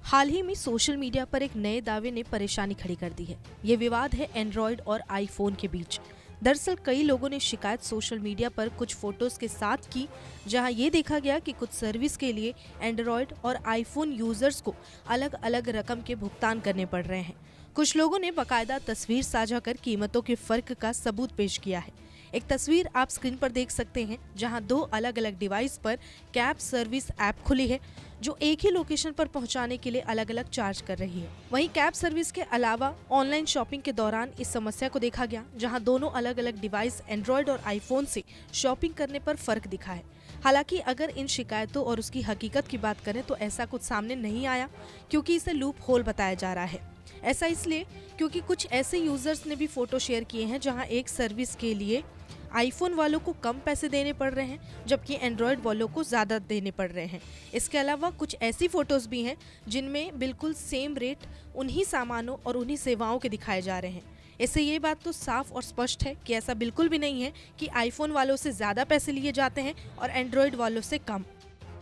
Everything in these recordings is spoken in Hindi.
हाल ही में सोशल मीडिया पर एक नए दावे ने परेशानी खड़ी कर दी है। ये विवाद है एंड्रॉयड और आईफोन के बीच। दरअसल कई लोगों ने शिकायत सोशल मीडिया पर कुछ फोटोज के साथ की, जहां ये देखा गया कि कुछ सर्विस के लिए एंड्रॉयड और आईफोन यूजर्स को अलग अलग रकम के भुगतान करने पड़ रहे हैं। कुछ लोगों ने बाकायदा तस्वीर साझा कर कीमतों के फर्क का सबूत पेश किया है। एक तस्वीर आप स्क्रीन पर देख सकते हैं, जहां दो अलग अलग डिवाइस पर कैब सर्विस ऐप खुली है, जो एक ही लोकेशन पर पहुंचाने के लिए अलग अलग चार्ज कर रही है। वहीं कैब सर्विस के अलावा ऑनलाइन शॉपिंग के दौरान इस समस्या को देखा गया, जहां दोनों अलग अलग डिवाइस एंड्रॉयड और आईफोन से शॉपिंग करने पर फर्क दिखा है। हालांकि अगर इन शिकायतों और उसकी हकीकत की बात करें तो ऐसा कुछ सामने नहीं आया, क्योंकि इसे लूप होल बताया जा रहा है। ऐसा इसलिए क्योंकि कुछ ऐसे यूजर्स ने भी फोटो शेयर किए हैं जहां एक सर्विस के लिए आईफोन वालों को कम पैसे देने पड़ रहे हैं, जबकि एंड्रॉयड वालों को ज़्यादा देने पड़ रहे हैं। इसके अलावा कुछ ऐसी फोटोज़ भी हैं जिनमें बिल्कुल सेम रेट उन्हीं सामानों और उन्हीं सेवाओं के दिखाए जा रहे हैं। इससे ये बात तो साफ और स्पष्ट है कि ऐसा बिल्कुल भी नहीं है कि आईफोन वालों से ज़्यादा पैसे लिए जाते हैं और एंड्रॉयड वालों से कम।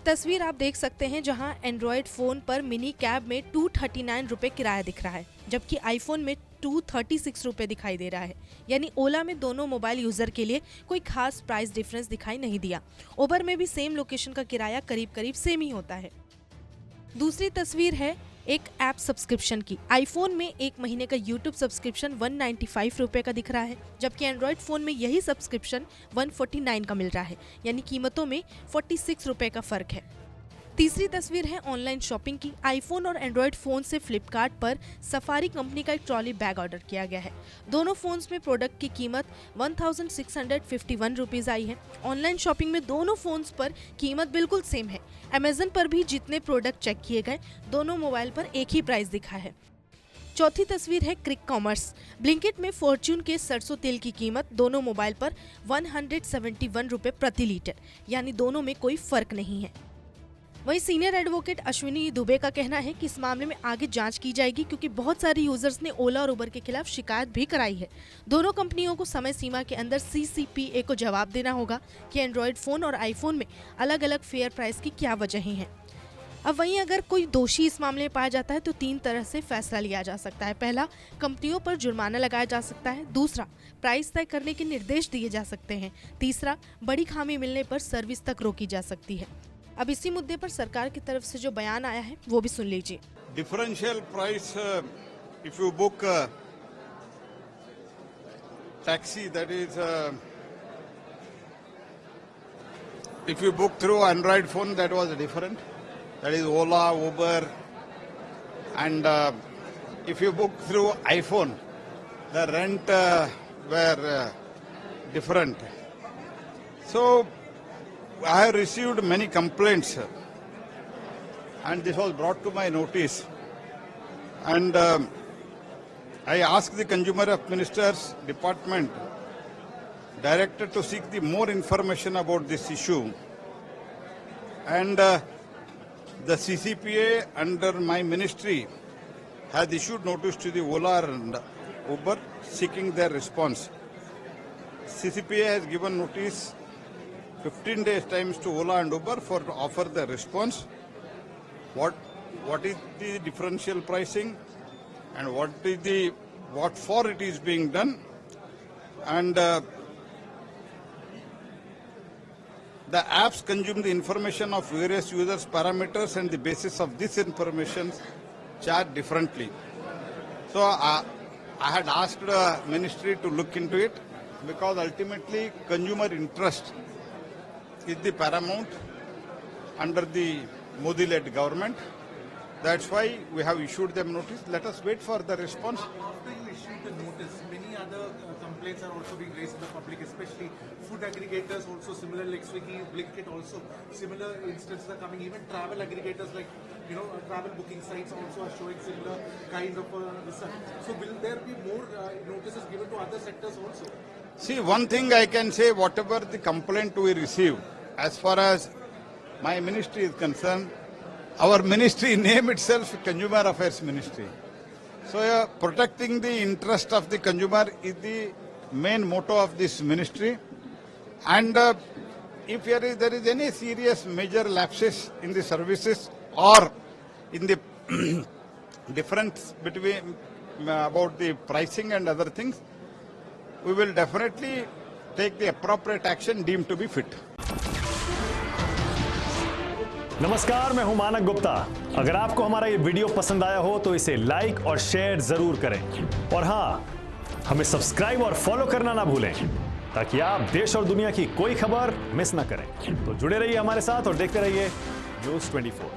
तस्वीर आप देख सकते हैं, जहां एंड्रॉयड फ़ोन पर मिनी कैब में 239 रुपये किराया दिख रहा है, जबकि आईफोन में 236 रुपये दिखाई दे रहा है। यानी ओला में दोनों मोबाइल यूज़र के लिए कोई खास प्राइस डिफरेंस दिखाई नहीं दिया। उबर में भी सेम लोकेशन का किराया करीब करीब सेम ही होता है। दूसरी तस्वीर है एक ऐप सब्सक्रिप्शन की। आईफोन में एक महीने का यूट्यूब सब्सक्रिप्शन 195 रुपये का दिख रहा है, जबकि एंड्रॉयड फ़ोन में यही सब्सक्रिप्शन 149 का मिल रहा है। यानी कीमतों में 46 रुपये का फ़र्क है। तीसरी तस्वीर है ऑनलाइन शॉपिंग की। आईफोन और एंड्रॉयड फ़ोन से फ्लिपकार्ट पर सफारी कंपनी का एक ट्रॉली बैग ऑर्डर किया गया है। दोनों फ़ोन्स में प्रोडक्ट की कीमत 1651 रुपीज़ आई है। ऑनलाइन शॉपिंग में दोनों फ़ोन्स पर कीमत बिल्कुल सेम है। अमेजन पर भी जितने प्रोडक्ट चेक किए गए, दोनों मोबाइल पर एक ही प्राइस दिखा है। चौथी तस्वीर है क्विक कॉमर्स। ब्लिंकिट में फॉर्च्यून के सरसों तेल की कीमत दोनों मोबाइल पर 171 रुपये प्रति लीटर, यानी दोनों में कोई फ़र्क नहीं है। वहीं सीनियर एडवोकेट अश्विनी दुबे का कहना है कि इस मामले में आगे जांच की जाएगी, क्योंकि बहुत सारे यूजर्स ने ओला और उबर के खिलाफ शिकायत भी कराई है। दोनों कंपनियों को समय सीमा के अंदर CCPA को जवाब देना होगा कि एंड्रॉयड फ़ोन और आईफोन में अलग अलग फेयर प्राइस की क्या वजहें हैं। अब वहीं अगर कोई दोषी इस मामले में पाया जाता है तो 3 तरह से फैसला लिया जा सकता है। पहला, कंपनियों पर जुर्माना लगाया जा सकता है। दूसरा, प्राइस तय करने के निर्देश दिए जा सकते हैं। तीसरा, बड़ी खामी मिलने पर सर्विस तक रोकी जा सकती है। अब इसी मुद्दे पर सरकार की तरफ से जो बयान आया है वो भी सुन लीजिए। Differential price if you book taxi, that is if you book through Android phone, that was different. That is Ola, Uber, and if you book through iPhone, the rent were different. So I have received many complaints, and this was brought to my notice. And I asked the Consumer Minister's Department director to seek the more information about this issue, and the CCPA under my ministry has issued notice to the Ola and Uber seeking their response. CCPA has given notice 15 days times to Ola and Uber for to offer the response. What is the differential pricing, and what for it is being done, and the apps consume the information of various users' parameters, and the basis of this information charge differently. So I had asked the ministry to look into it, because ultimately consumer interest is the paramount under the Modi-led government. That's why we have issued them notice. Let us wait for the response. After you issued the notice, many other complaints are also being raised in the public, especially food aggregators also similar, like Swiggy, Blinkit also similar instances are coming. Even travel aggregators like, travel booking sites also are showing similar kind of result. So will there be more notices given to other sectors also? See, one thing I can say, whatever the complaint we receive, as far as my ministry is concerned, our ministry name itself Consumer Affairs Ministry. So protecting the interest of the consumer is the main motto of this ministry. And if there is any serious major lapses in the services or in the difference between about the pricing and other things, we will definitely take the appropriate action deemed to be fit. नमस्कार, मैं हूं मानक गुप्ता। अगर आपको हमारा ये वीडियो पसंद आया हो तो इसे लाइक और शेयर जरूर करें और हां, हमें सब्सक्राइब और फॉलो करना ना भूलें ताकि आप देश और दुनिया की कोई खबर मिस ना करें। तो जुड़े रहिए हमारे साथ और देखते रहिए न्यूज़ 24।